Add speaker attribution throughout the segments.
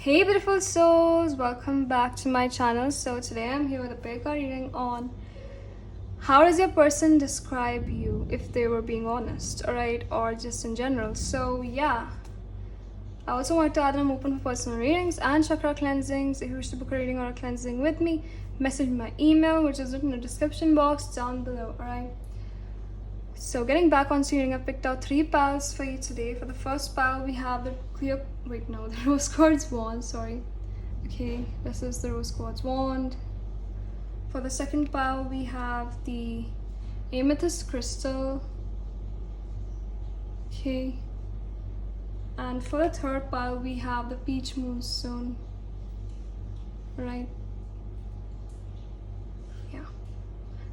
Speaker 1: Hey beautiful souls, welcome back to my channel. So today I'm here with a big reading on how does your person describe you if they were being honest, alright, or just in general. So yeah, I also want to add I'm open for personal readings and chakra cleansings. If you wish to book a reading or a cleansing with me, message my email, which is written in the description box down below, alright. So getting back on reading, I picked out 3 piles for you today. For the first pile, we have the the rose quartz wand, sorry. Okay, this is the rose quartz wand. For the second pile, we have the amethyst crystal. Okay. And for the third pile, we have the peach moonstone. Right.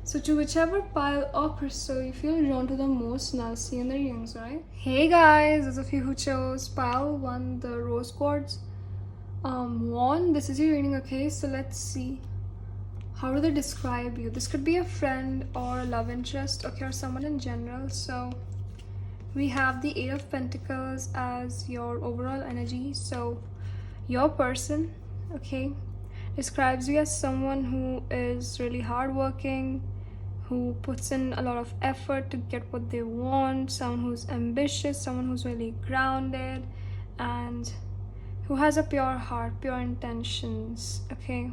Speaker 1: So to whichever pile or crystal you feel drawn to the most, now see in the readings, right? Hey guys, those of you who chose pile 1, the rose quartz wand, this is your reading, okay? So let's see. How do they describe you? This could be a friend or a love interest, okay, or someone in general. So we have the 8 of Pentacles as your overall energy. So your person, okay, describes you as someone who is really hardworking, who puts in a lot of effort to get what they want, someone who's ambitious, someone who's really grounded, and who has a pure heart, pure intentions, okay?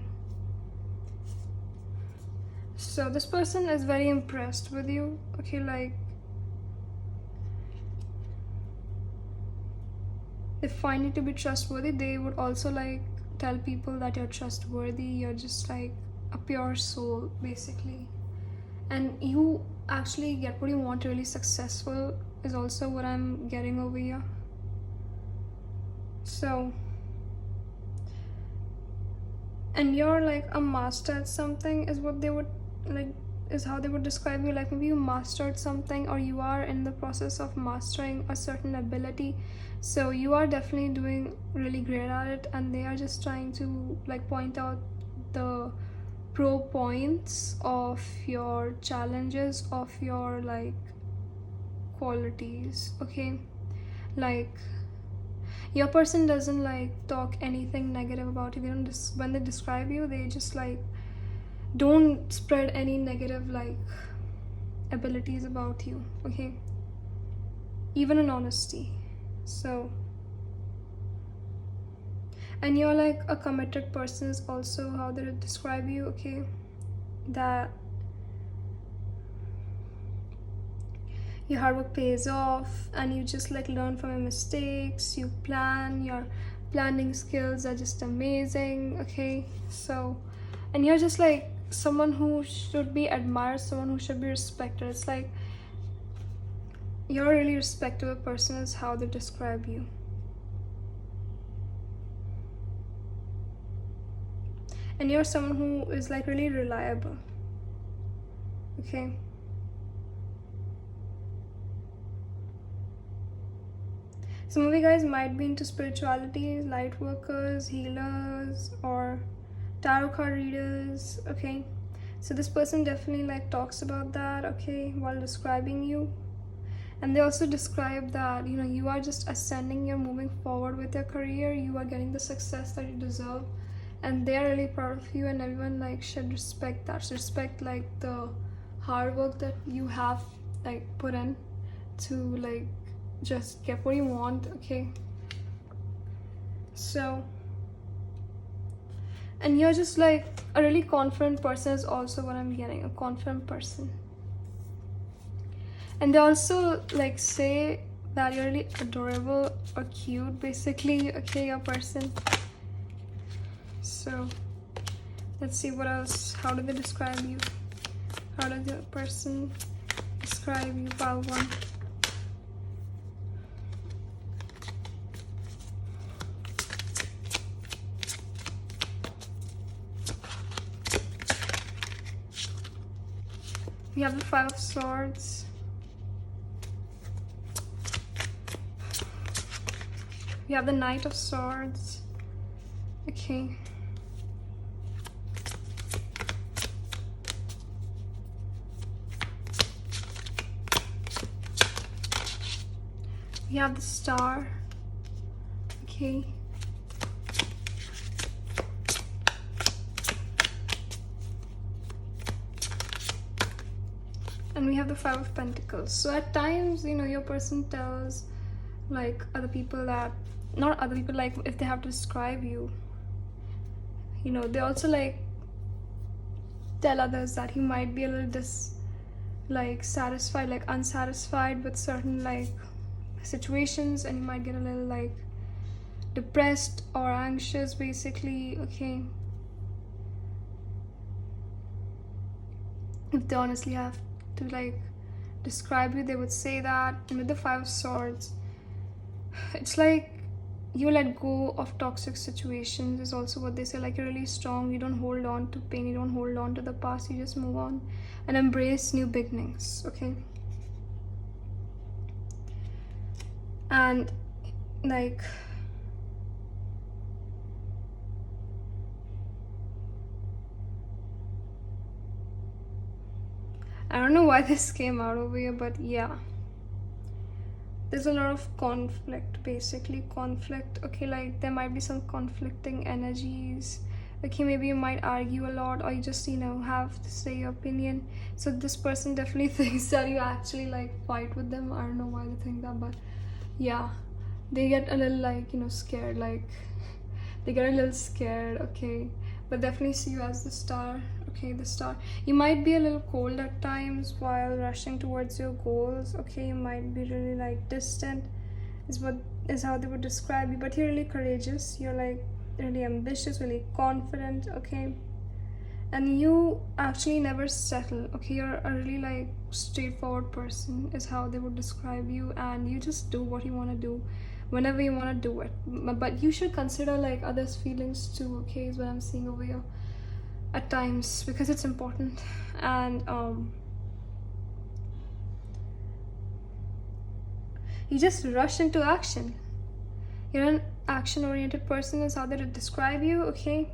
Speaker 1: So this person is very impressed with you, okay, like they find you to be trustworthy. They would also like tell people that you're trustworthy, you're just like a pure soul basically, and you actually get what you want. Really successful is also what I'm getting over here. So, and you're like a master at something is what they would like, is how they would describe you. Like maybe you mastered something, or you are in the process of mastering a certain ability. So you are definitely doing really great at it, and they are just trying to like point out the pro points of your challenges, of your like qualities, okay? Like your person doesn't like talk anything negative about you. They don't when they describe you, they just like don't spread any negative like abilities about you, okay? Even in honesty. So, and you're like a committed person is also how they describe you, okay? That your hard work pays off, and you just like learn from your mistakes, you plan, your planning skills are just amazing, okay? So, and you're just like someone who should be admired, someone who should be respected. It's like you're a really respectable person is how they describe you. And you're someone who is like really reliable, okay? Some of you guys might be into spirituality, light workers, healers, or tarot card readers, okay? So this person definitely like talks about that, okay, while describing you. And they also describe that, you know, you are just ascending, you're moving forward with your career, you are getting the success that you deserve, and they're really proud of you, and everyone like should respect that. So respect like the hard work that you have like put in to like just get what you want, okay? So, and you're just like a really confident person is also what I'm getting, a confident person. And they also like say that you're really adorable or cute basically, okay, your person. So let's see what else. How do they describe you? How does the person describe you? Pile 1. We have the 5 of Swords. We have the Knight of Swords. Okay. We have the Star. Okay. and we have the Five of Pentacles. So at times, you know, your person tells like other people that, not other people, like if they have to describe you, you know, they also like tell others that you might be a little satisfied, like unsatisfied with certain like situations, and you might get a little like depressed or anxious basically, okay? If they honestly have to like describe you, they would say that. And with the Five of Swords, it's like you let go of toxic situations is also what they say. Like, you're really strong, you don't hold on to pain, you don't hold on to the past, you just move on and embrace new beginnings, okay? And like, I don't know why this came out over here, but yeah, there's a lot of conflict, basically conflict, okay? Like, there might be some conflicting energies, okay? Maybe you might argue a lot, or you just, you know, have to say your opinion. So this person definitely thinks that you actually like fight with them. I don't know why they think that, but yeah, they get a little like, you know, scared, like they get a little scared, okay? But definitely see you as the star, okay? The star. You might be a little cold at times while rushing towards your goals, okay? You might be really like distant, is how they would describe you, but you're really courageous, you're like really ambitious, really confident, okay? And you actually never settle, okay? You're a really like straightforward person is how they would describe you, and you just do what you want to do whenever you want to do it. But you should consider like others' feelings too, okay? Is what I'm seeing over here at times, because it's important. And you just rush into action. You're an action-oriented person is how they would describe you, okay?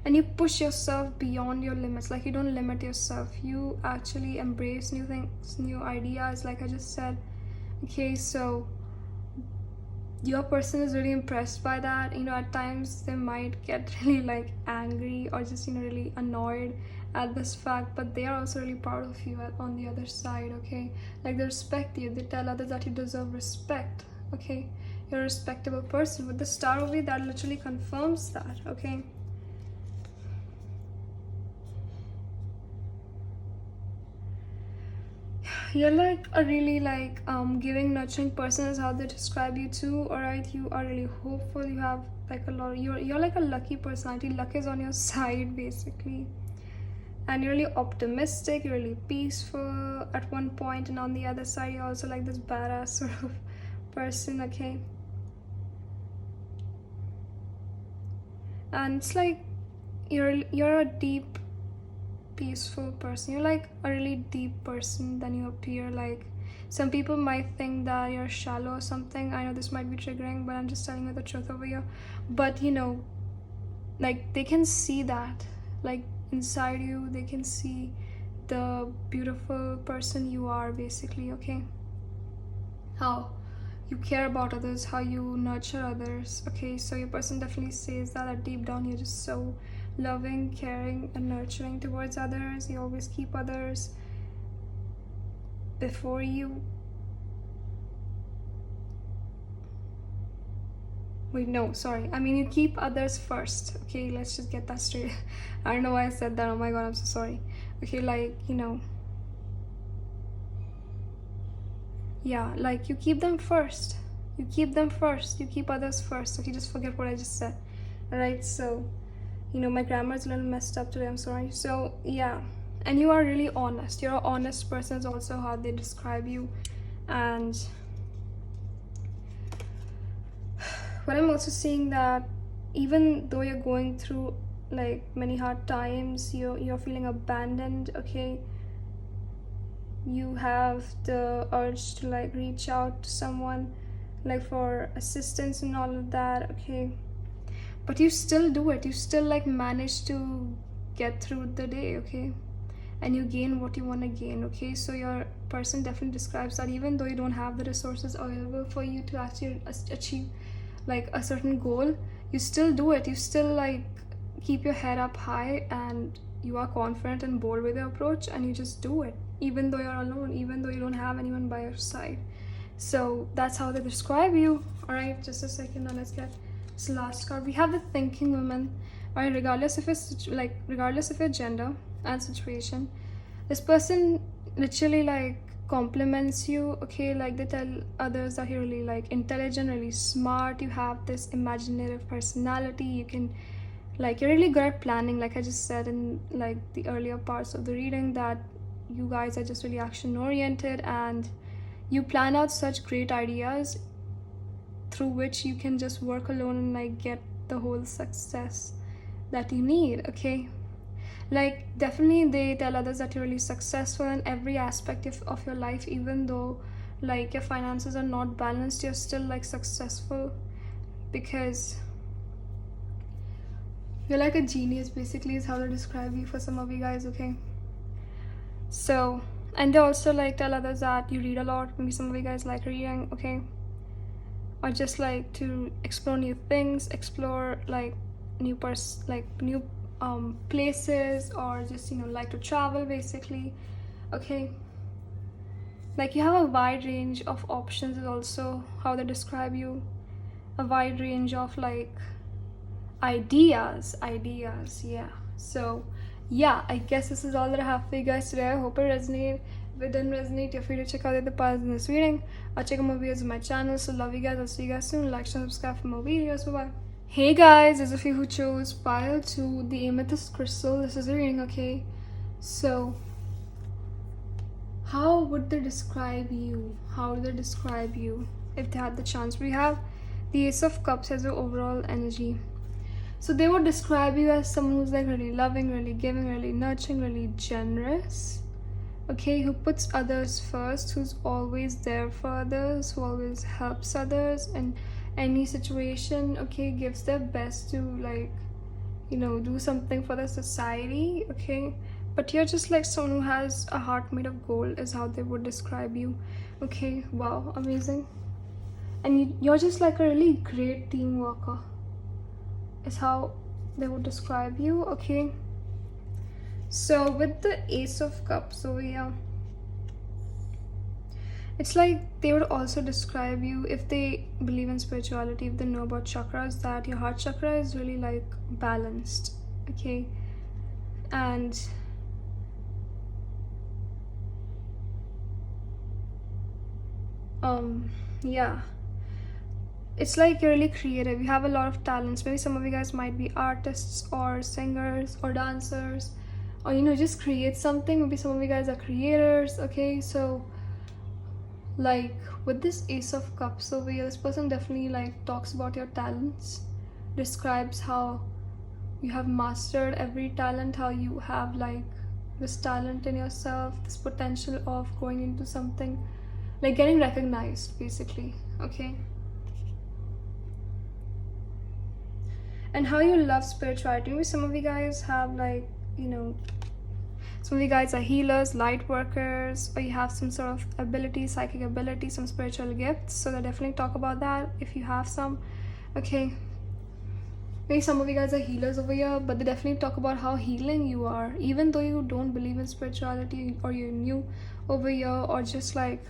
Speaker 1: And you push yourself beyond your limits. Like, you don't limit yourself, you actually embrace new things, new ideas, like I just said, okay? So your person is really impressed by that. You know, at times they might get really like angry or just, you know, really annoyed at this fact, but they are also really proud of you on the other side, okay? Like, they respect you, they tell others that you deserve respect, okay? You're a respectable person. With the star over you, that literally confirms that, okay? You're like a really like giving, nurturing person is how they describe you too, all right? You are really hopeful, you have like a lot of, you're like a lucky personality, luck is on your side basically. And you're really optimistic, you're really peaceful at one point, and on the other side you're also like this badass sort of person, okay? And it's like you're a deep, peaceful person. You're like a really deep person than you appear. Like, some people might think that you're shallow or something. I know this might be triggering, but I'm just telling you the truth over here. But you know, like, they can see that, like, inside you, they can see the beautiful person you are basically, okay? How you care about others, how you nurture others, okay? So your person definitely says that deep down you're just so loving, caring, and nurturing towards others. You always keep others before you. Wait, no, sorry. I mean, you keep others first, okay? Let's just get that straight. I don't know why I said that. Oh my god, I'm so sorry. Okay, like, you know, yeah, like, you keep them first. You keep them first. You keep others first. Okay, just forget what I just said. Alright, so, you know, my grammar is a little messed up today, I'm sorry. So yeah, and you are really honest. You're an honest person is also how they describe you. And what I'm also seeing, that even though you're going through like many hard times, you're feeling abandoned, okay? You have the urge to like reach out to someone like for assistance and all of that, okay? But you still do it. You still like manage to get through the day, okay? And you gain what you want to gain, okay? So your person definitely describes that even though you don't have the resources available for you to actually achieve like a certain goal, you still do it. You still like keep your head up high and you are confident and bold with your approach, and you just do it even though you're alone, even though you don't have anyone by your side. So that's how they describe you. All right, just a second. Now let's get this last card. We have the thinking woman. All right, regardless of your gender and situation, this person literally like compliments you. Okay, like they tell others that you're really like intelligent, really smart. You have this imaginative personality. You can like, you're really good at planning, like I just said in like the earlier parts of the reading, that you guys are just really action oriented, and you plan out such great ideas through which you can just work alone and like get the whole success that you need. Okay, like definitely they tell others that you're really successful in every aspect of your life, even though like your finances are not balanced, you're still like successful because you're like a genius, basically, is how they describe you for some of you guys. Okay, so, and they also like tell others that you read a lot. Maybe some of you guys like reading. Okay, or just like to explore new things, explore like new places, or just, you know, like to travel basically. Okay, like you have a wide range of options is also how they describe you. A wide range of like ideas, yeah. So yeah, I guess this is all that I have for you guys today. I hope it resonated. If it didn't resonate, you're free to check out the other parts in this reading or check out more videos on my channel. So love you guys. I'll see you guys soon. Like, share, subscribe for more videos. Bye bye. Hey guys, those of you who chose Pile to the Amethyst crystal, this is a reading. Okay, so how would they describe you? How would they describe you if they had the chance? We have the Ace of Cups as your overall energy. So they would describe you as someone who's like really loving, really giving, really nurturing, really generous. Okay, who puts others first, who's always there for others, who always helps others in any situation. Okay, gives their best to like, you know, do something for the society. Okay, but you're just like someone who has a heart made of gold, is how they would describe you. Okay, wow, amazing. And you're just like a really great team worker, is how they would describe you. Okay, so with the Ace of Cups over here, it's like they would also describe you, if they believe in spirituality, if they know about chakras, that your heart chakra is really like balanced. Okay, and yeah, it's like you're really creative. You have a lot of talents. Maybe some of you guys might be artists or singers or dancers, or, you know, just create something. Maybe some of you guys are creators. Okay, so like with this Ace of Cups over here, this person definitely like talks about your talents, describes how you have mastered every talent, how you have like this talent in yourself, this potential of going into something, like getting recognized basically. Okay, and how you love spirituality. Maybe some of you guys have like, you know, some of you guys are healers, light workers, or you have some sort of ability, psychic ability, some spiritual gifts. So they definitely talk about that if you have some. Okay, maybe some of you guys are healers over here, but they definitely talk about how healing you are, even though you don't believe in spirituality, or you're new over here, or just like,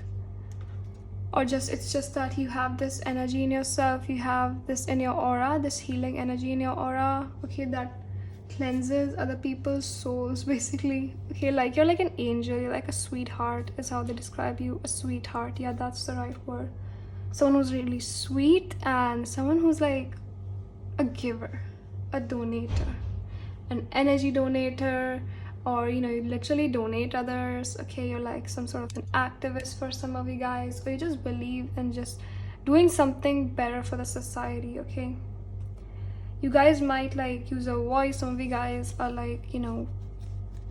Speaker 1: or just it's just that you have this energy in yourself, you have this in your aura, this healing energy in your aura. Okay, that cleanses other people's souls basically. Okay, like you're like an angel, you're like a sweetheart, is how they describe you. A sweetheart, yeah, that's the right word. Someone who's really sweet, and someone who's like a giver, a donator, an energy donator, or, you know, you literally donate others. Okay, you're like some sort of an activist for some of you guys, or you just believe in just doing something better for the society. Okay, you guys might like use a voice. Some of you guys are like, you know,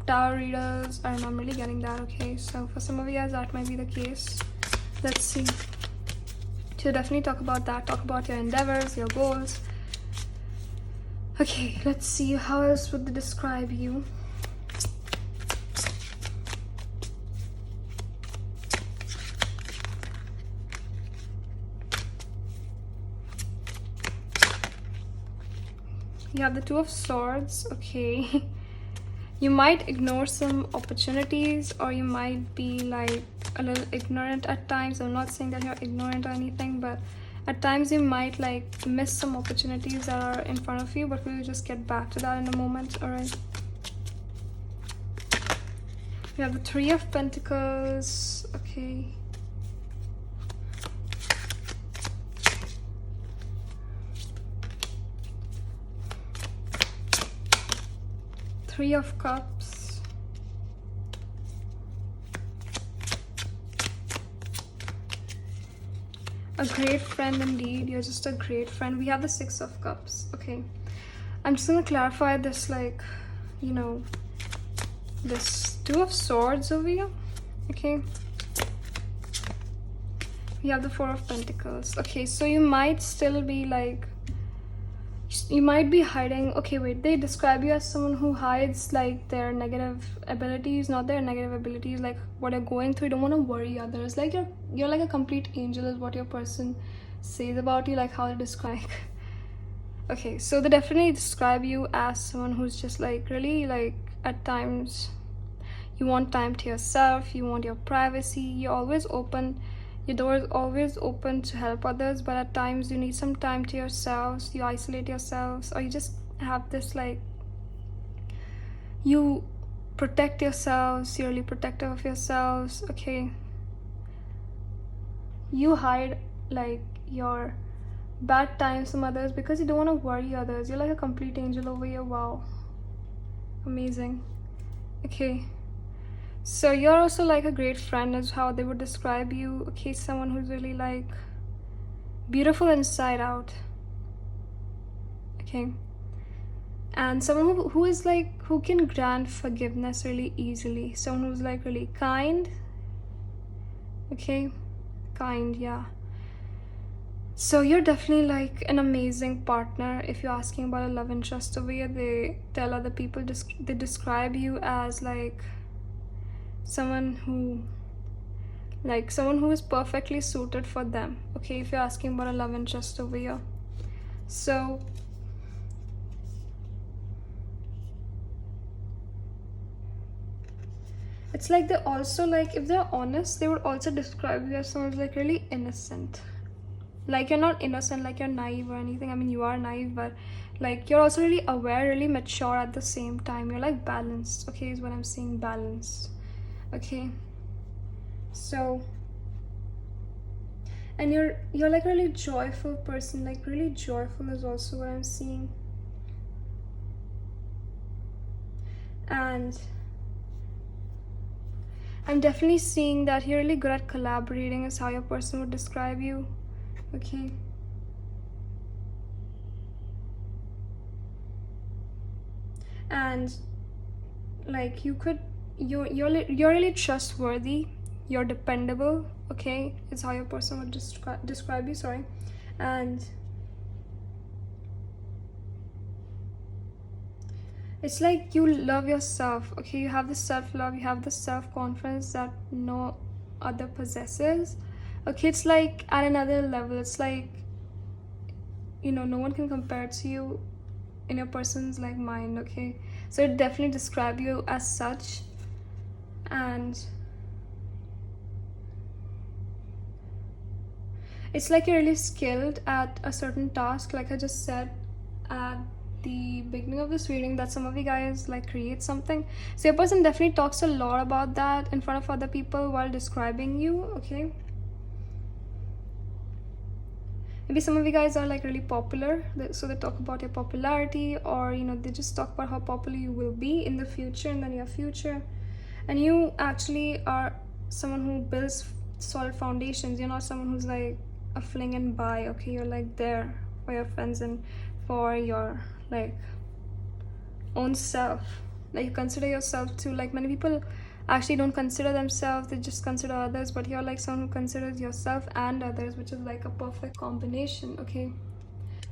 Speaker 1: tarot readers, and I'm really getting that. Okay, so for some of you guys that might be the case. Let's see. So definitely talk about that, talk about your endeavors, your goals. Okay, let's see, how else would they describe you? You have the Two of Swords. Okay. You might ignore some opportunities, or you might be like a little ignorant at times. I'm not saying that you're ignorant or anything, but at times you might like miss some opportunities that are in front of you, but we'll just get back to that in a moment. All right. We have the Three of Pentacles. Okay. Three of Cups. A great friend indeed. You're just a great friend. We have the Six of Cups. Okay. I'm just gonna clarify this, like, you know, this Two of Swords over here. Okay. We have the Four of Pentacles. Okay, so you might still be like, you might be hiding. Okay, wait, they describe you as someone who hides like their negative abilities, not their negative abilities, like what you're going through. You don't want to worry others. Like you're like a complete angel is what your person says about you, like how they describe. Okay, so they definitely describe you as someone who's just like really like at times you want time to yourself, you want your privacy, you're always open, your door is always open to help others, but at times you need some time to yourselves, you isolate yourselves, or you just have this like, you protect yourselves, you're really protective of yourselves. Okay, you hide like your bad times from others because you don't want to worry others. You're like a complete angel over here. Wow, amazing. Okay, so you're also like a great friend is how they would describe you. Okay, someone who's really like beautiful inside out. Okay, and someone who is like, who can grant forgiveness really easily. Someone who's like really kind. Okay, kind, yeah. So you're definitely like an amazing partner. If you're asking about a love interest over here, they tell other people, they describe you as like someone who is perfectly suited for them. Okay, if you're asking about a love interest over here. So it's like they also like, if they're honest, they would also describe you as someone who's like really innocent. Like you're not innocent like you're naive or anything. I mean, you are naive, but like you're also really aware, really mature at the same time. You're like balanced. Okay, is what I'm saying, balanced. Okay, so, and you're like a really joyful person. Like really joyful is also what I'm seeing. And I'm definitely seeing that you're really good at collaborating is how your person would describe you. Okay, and like you're really trustworthy, you're dependable. Okay, it's how your person would describe you, sorry. And it's like you love yourself. Okay, you have the self-love, you have the self-confidence that no other possesses. Okay, it's like at another level. It's like, you know, no one can compare to you in your person's like mind. Okay, so it definitely describe you as such. And it's like you're really skilled at a certain task, like I just said at the beginning of this reading, that some of you guys like create something. So your person definitely talks a lot about that in front of other people while describing you. Okay, maybe some of you guys are like really popular, so they talk about your popularity, or you know, they just talk about how popular you will be in the future, in the near future. And you actually are someone who builds solid foundations. You're not someone who's like a fling and buy. Okay, you're like there for your friends and for your like own self. Like you consider yourself too. Like many people actually don't consider themselves, they just consider others, but you're like someone who considers yourself and others, which is like a perfect combination. Okay,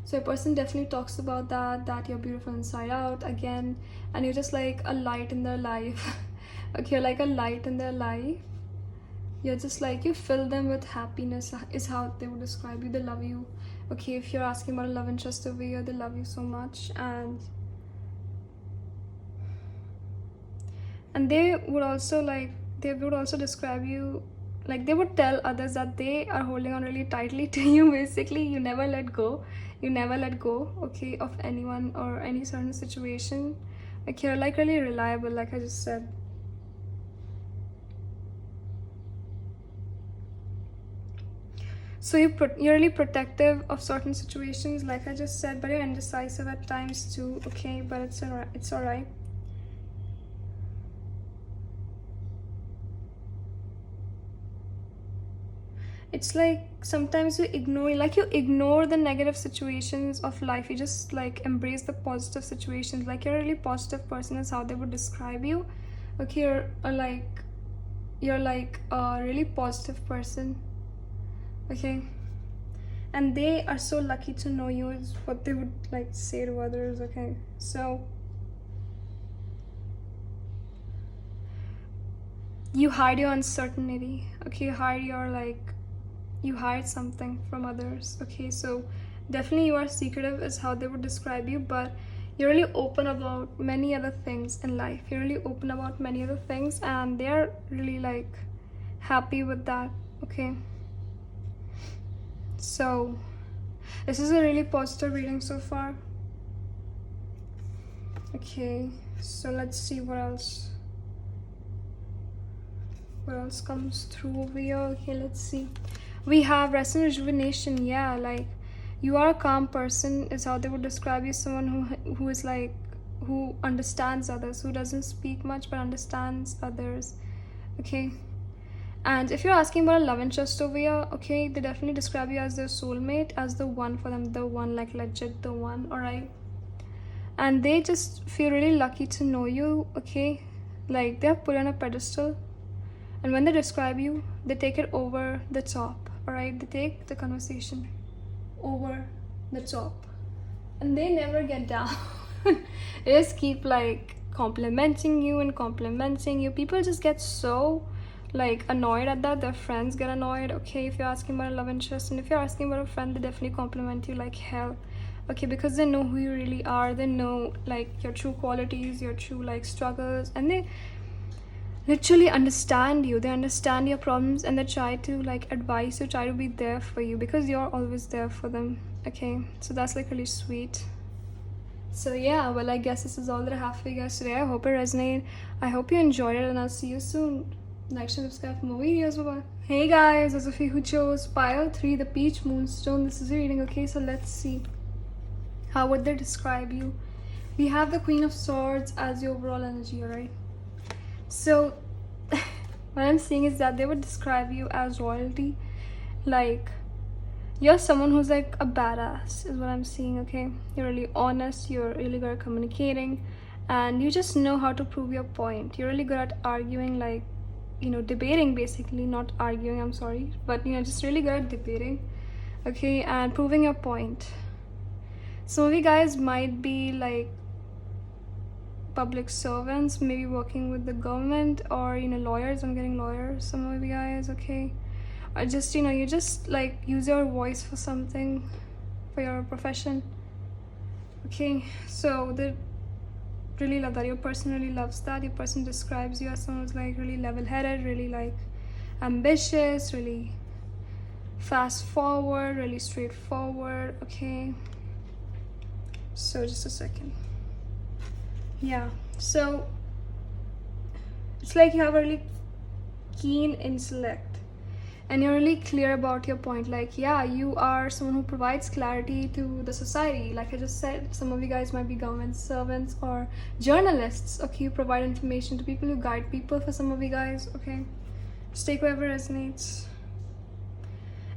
Speaker 1: so a person definitely talks about that you're beautiful inside out again, and you're just like a light in their life. Okay, you're like a light in their life. You're just like, you fill them with happiness is how they would describe you. They love you. Okay, if you're asking about a love interest over here, they love you so much. And And they would also describe you, like they would tell others that they are holding on really tightly to you. Basically, you never let go. You never let go, okay, of anyone or any certain situation. Like you're like really reliable, like I just said. So you're really protective of certain situations, like I just said, but you're indecisive at times too, okay? But it's alright. It's alright. It's like sometimes you ignore the negative situations of life. You just like embrace the positive situations. Like you're a really positive person is how they would describe you. Okay, you're like a really positive person. Okay, and they are so lucky to know you is what they would like say to others. Okay, so you hide your uncertainty. Okay, you hide something from others. Okay, so definitely you are secretive is how they would describe you, but you're really open about many other things in life. You're really open about many other things, and they're really like happy with that. Okay, so this is a really positive reading so far. Okay, so let's see what else comes through over here. Okay, let's see. We have rest and rejuvenation. Yeah, like you are a calm person is how they would describe you. Someone who is like, who understands others, who doesn't speak much but understands others. Okay, and if you're asking about a love interest over here, okay, they definitely describe you as their soulmate, as the one for them, the one, like legit the one. All right, and they just feel really lucky to know you. Okay, like they're put on a pedestal, and when they describe you, they take it over the top. All right, they take the conversation over the top, and they never get down. They just keep like complimenting you and complimenting you. People just get so like annoyed at that. Their friends get annoyed. Okay, if you're asking about a love interest, and if you're asking about a friend, they definitely compliment you like hell. Okay, because they know who you really are. They know like your true qualities, your true like struggles, and they literally understand you. They understand your problems, and they try to like advise you, try to be there for you, because you're always there for them. Okay, so that's like really sweet. So yeah, well, I guess this is all that I have for you guys today. I hope it resonated. I hope you enjoyed it, and I'll see you soon. Like, share, subscribe for more videos. Bye bye. Hey guys, those of you who chose pile 3, the peach moonstone, this is your reading. Okay, so let's see how would they describe you. We have the Queen of Swords as your overall energy. All right, so what I'm seeing is that they would describe you as royalty. Like you're someone who's like a badass is what I'm seeing. Okay, you're really honest, you're really good at communicating, and you just know how to prove your point. You're really good at arguing, like, you know, debating, basically. Not arguing, I'm sorry, but you know, just really good at debating. Okay, and proving your point. Some of you guys might be like public servants, maybe working with the government, or you know, lawyers. I'm getting lawyers, some of you guys. Okay, or just, you know, you just like use your voice for something, for your profession. Okay, so they really love that. Your person really loves that. Your person describes you as someone who's like really level-headed, really like ambitious, really fast forward, really straightforward. Okay, so just a second. Yeah, so it's like you have a really keen intellect, and you're really clear about your point. Like, yeah, you are someone who provides clarity to the society. Like I just said, some of you guys might be government servants or journalists. Okay, you provide information to people, you guide people. For some of you guys, okay, just take whatever resonates.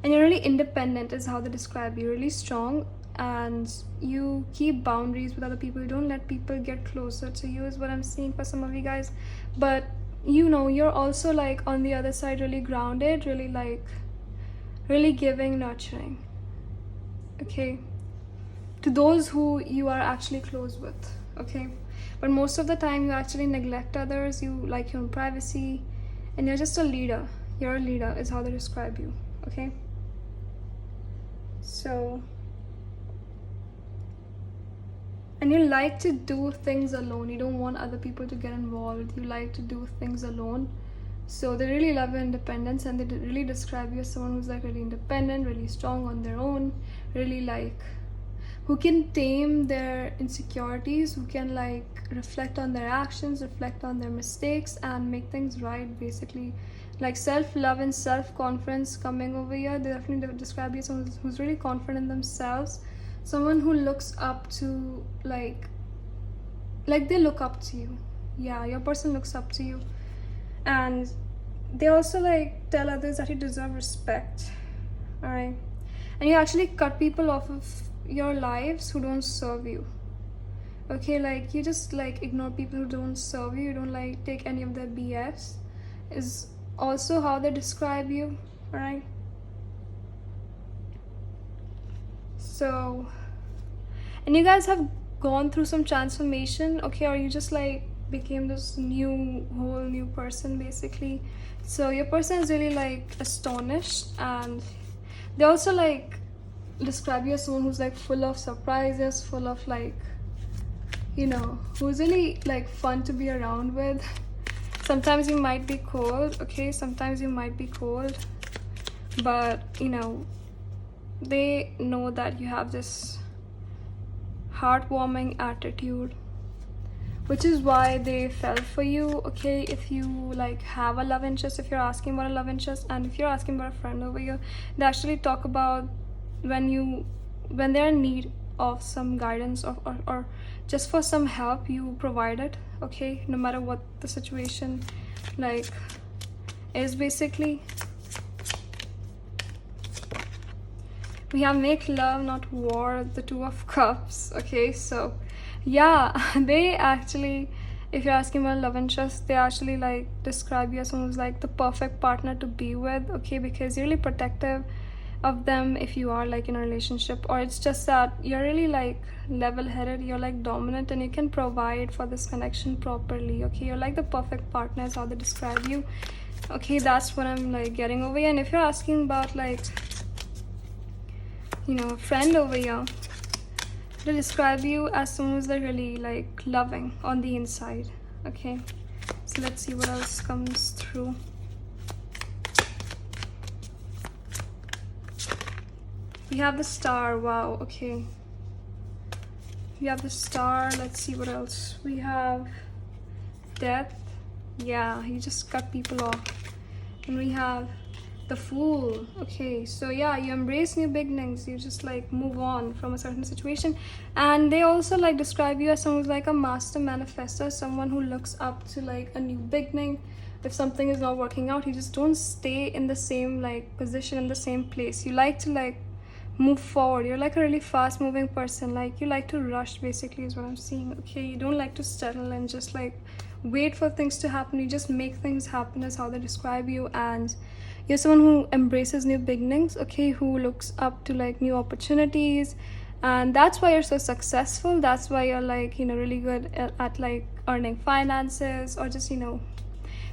Speaker 1: And you're really independent is how they describe you. Really strong, and you keep boundaries with other people. You don't let people get closer to you is what I'm seeing for some of you guys. But you know, you're also like on the other side really grounded, really like really giving, nurturing, okay, to those who you are actually close with. Okay, but most of the time you actually neglect others. You like your own privacy, and you're just a leader. You're a leader is how they describe you. Okay, so And you like to do things alone. You don't want other people to get involved. You like to do things alone. So they really love your independence, and they really describe you as someone who's like really independent, really strong on their own, really like who can tame their insecurities, who can like reflect on their actions, reflect on their mistakes, and make things right, basically. Like self-love and self-confidence coming over here. They definitely describe you as someone who's really confident in themselves, someone who looks up to like they look up to you. Yeah, your person looks up to you, and they also like tell others that you deserve respect. All right, and you actually cut people off of your lives who don't serve you. Okay, like you just like ignore people who don't serve you. You don't like take any of their BS, is also how they describe you. All right, so, and you guys have gone through some transformation, okay, or you just like became this whole new person, basically. So your person is really like astonished, and they also like describe you as someone who's like full of surprises, full of like, you know, who's really like fun to be around with. Sometimes you might be cold, okay, sometimes you might be cold, but you know, they know that you have this heartwarming attitude, which is why they fell for you. Okay, if you like have a love interest, if you're asking about a love interest, and if you're asking about a friend over here, they actually talk about when they're in need of some guidance, or just for some help, you provide it. Okay, no matter what the situation like is, basically. We have make love, not war, the Two of Cups. Okay, so yeah, they actually, if you're asking about love interest, they actually like describe you as someone who's like the perfect partner to be with. Okay, because you're really protective of them if you are like in a relationship, or it's just that you're really like level-headed, you're like dominant, and you can provide for this connection properly. Okay, you're like the perfect partner is how they describe you. Okay, that's what I'm like getting over here. And if you're asking about like, you know, a friend over here, they describe you as someone who's like really like loving on the inside. Okay, so let's see what else comes through. We have the Star. Wow, okay, we have the Star. Let's see what else we have. Death. Yeah, you just cut people off. And we have the Fool. Okay, so yeah, you embrace new beginnings, you just like move on from a certain situation. And they also like describe you as someone who's like a master manifestor, someone who looks up to like a new beginning. If something is not working out, you just don't stay in the same like position, in the same place. You like to like move forward. You're like a really fast moving person, like you like to rush, basically, is what I'm seeing. Okay, you don't like to settle and just like wait for things to happen. You just make things happen, is how they describe you. And you're someone who embraces new beginnings, okay, who looks up to like new opportunities, and that's why you're so successful. That's why you're like, you know, really good at like earning finances, or just, you know,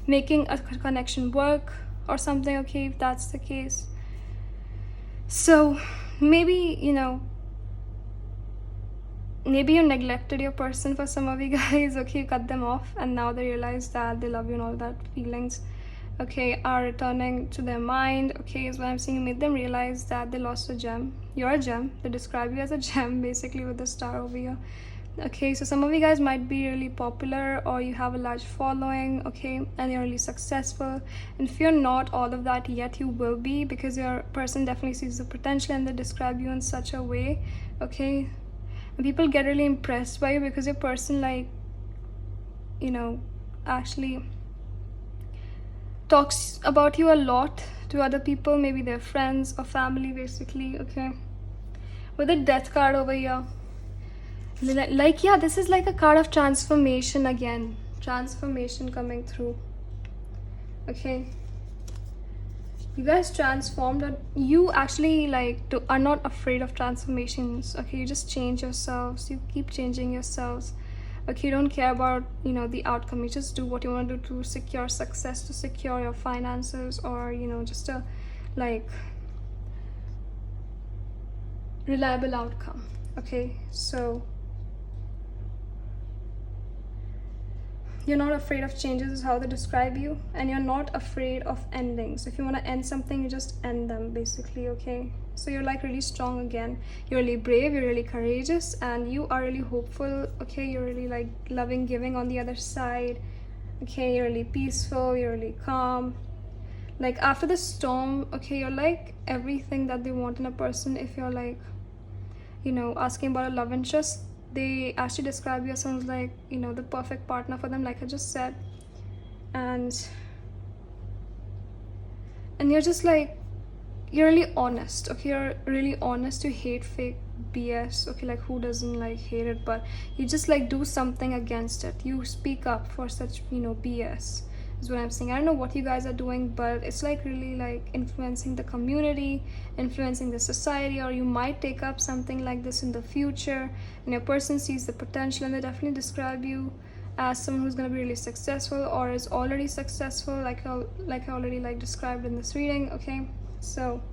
Speaker 1: making a connection work or something. Okay, if that's the case. So maybe, you know, maybe you neglected your person for some of you guys. Okay, you cut them off, and now they realize that they love you, and all that feelings, okay, are returning to their mind. Okay, is what I'm seeing. You made them realize that they lost a gem. You're a gem. They describe you as a gem, basically, with the Star over here. Okay, so some of you guys might be really popular, or you have a large following, okay, and you're really successful. And if you're not all of that yet, you will be, because your person definitely sees the potential, and they describe you in such a way, okay, and people get really impressed by you, because your person, like, you know, actually talks about you a lot to other people, maybe their friends or family, basically. Okay, with the Death card over here, like, yeah, this is like a card of transformation again. Transformation coming through. Okay, you guys transformed, or you actually like are not afraid of transformations. Okay, you just change yourselves. You keep changing yourselves. Okay, you don't care about, you know, the outcome. You just do what you want to do to secure success, to secure your finances, or, you know, just a like reliable outcome. Okay, so you're not afraid of changes is how they describe you, and you're not afraid of endings. If you want to end something, you just end them basically, okay? So you're like really strong again, you're really brave, you're really courageous, and you are really hopeful, okay? You're really like loving, giving on the other side, okay? You're really peaceful, you're really calm. Like after the storm, okay, you're like everything that they want in a person. If you're like, you know, asking about a love interest, they actually describe you as someone who's like, you know, the perfect partner for them, like I just said. And you're just like, you're really honest, okay? You're really honest. You hate fake BS, okay? Like who doesn't like hate it? But you just like do something against it. You speak up for such, you know, BS is what I'm saying. I don't know what you guys are doing, but it's like really like influencing the community, influencing the society, or you might take up something like this in the future, and your person sees the potential, and they definitely describe you as someone who's going to be really successful or is already successful, like I already like described in this reading, okay? So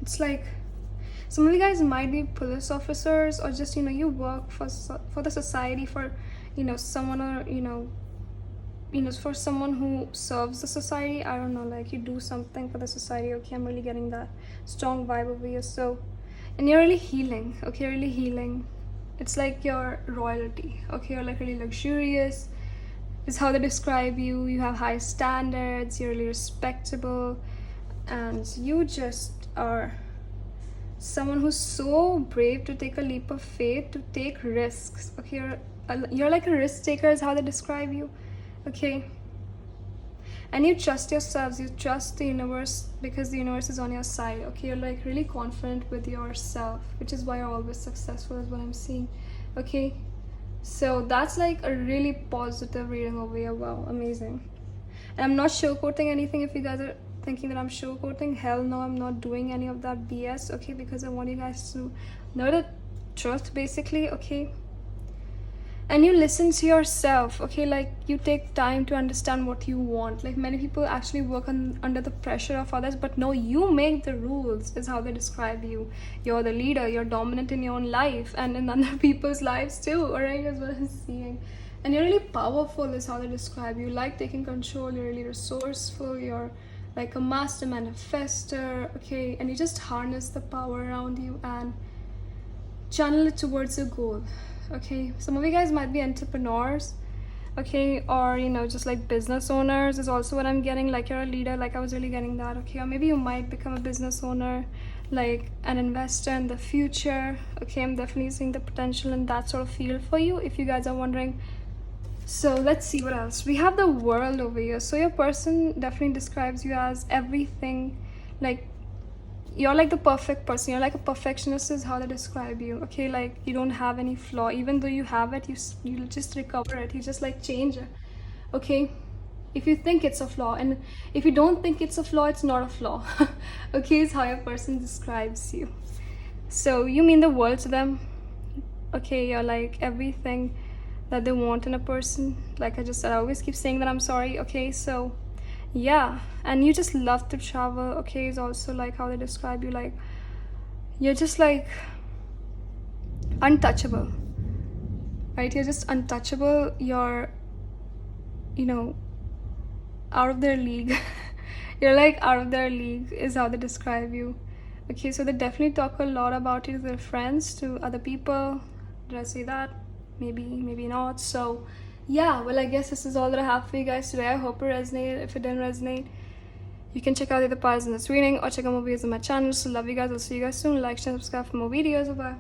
Speaker 1: it's like some of you guys might be police officers, or just, you know, you work for the society, for, you know, someone, or you know, for someone who serves the society. I don't know, like you do something for the society, okay? I'm really getting that strong vibe over you. So, and you're really healing, okay? Really healing. It's like your royalty, okay? You're like really luxurious is how they describe you. You have high standards, you're really respectable, and you just are someone who's so brave to take a leap of faith, to take risks, okay? You're like a risk taker is how they describe you, okay? And you trust yourselves, you trust the universe, because the universe is on your side, okay? You're like really confident with yourself, which is why you're always successful is what I'm seeing, okay? So that's like a really positive reading over here. Wow, amazing. And I'm not sugarcoating anything. If you guys are thinking that I'm sugarcoating, hell no, I'm not doing any of that BS, okay? Because I want you guys to know the truth basically, okay? And you listen to yourself, okay? Like you take time to understand what you want. Like many people actually work under the pressure of others, but no, you make the rules is how they describe you. You're the leader, you're dominant in your own life and in other people's lives too, alright? Is what I'm seeing. And you're really powerful is how they describe you. Like taking control, you're really resourceful, you're like a master manifester, okay? And you just harness the power around you and channel it towards a goal, okay? Some of you guys might be entrepreneurs, okay? Or, you know, just like business owners is also what I'm getting. Like you're a leader, like I was really getting that, okay? Or maybe you might become a business owner, like an investor in the future, okay? I'm definitely seeing the potential in that sort of field for you, if you guys are wondering. So let's see what else. We have the World over here. So your person definitely describes you as everything. Like you're like the perfect person. You're like a perfectionist is how they describe you, okay? Like you don't have any flaw. Even though you have it, you just recover it. You just like change it, okay? If you think it's a flaw, and if you don't think it's a flaw, it's not a flaw. Okay, it's how your person describes you. So you mean the world to them, okay? You're like everything that they want in a person. Like I just said, I always keep saying that, I'm sorry, okay? So yeah, and you just love to travel, okay? Is also like how they describe you. Like you're just like untouchable, right? You're just untouchable. You're, you know, out of their league. You're like out of their league is how they describe you, okay? So they definitely talk a lot about you to their friends, to other people. Did I say that? Maybe not. So yeah, well, I guess this is all that I have for you guys today. I hope it resonated. If it didn't resonate, you can check out the other parts in this reading or check out more videos on my channel. So love you guys. I'll see you guys soon. Like, share, subscribe for more videos. Bye.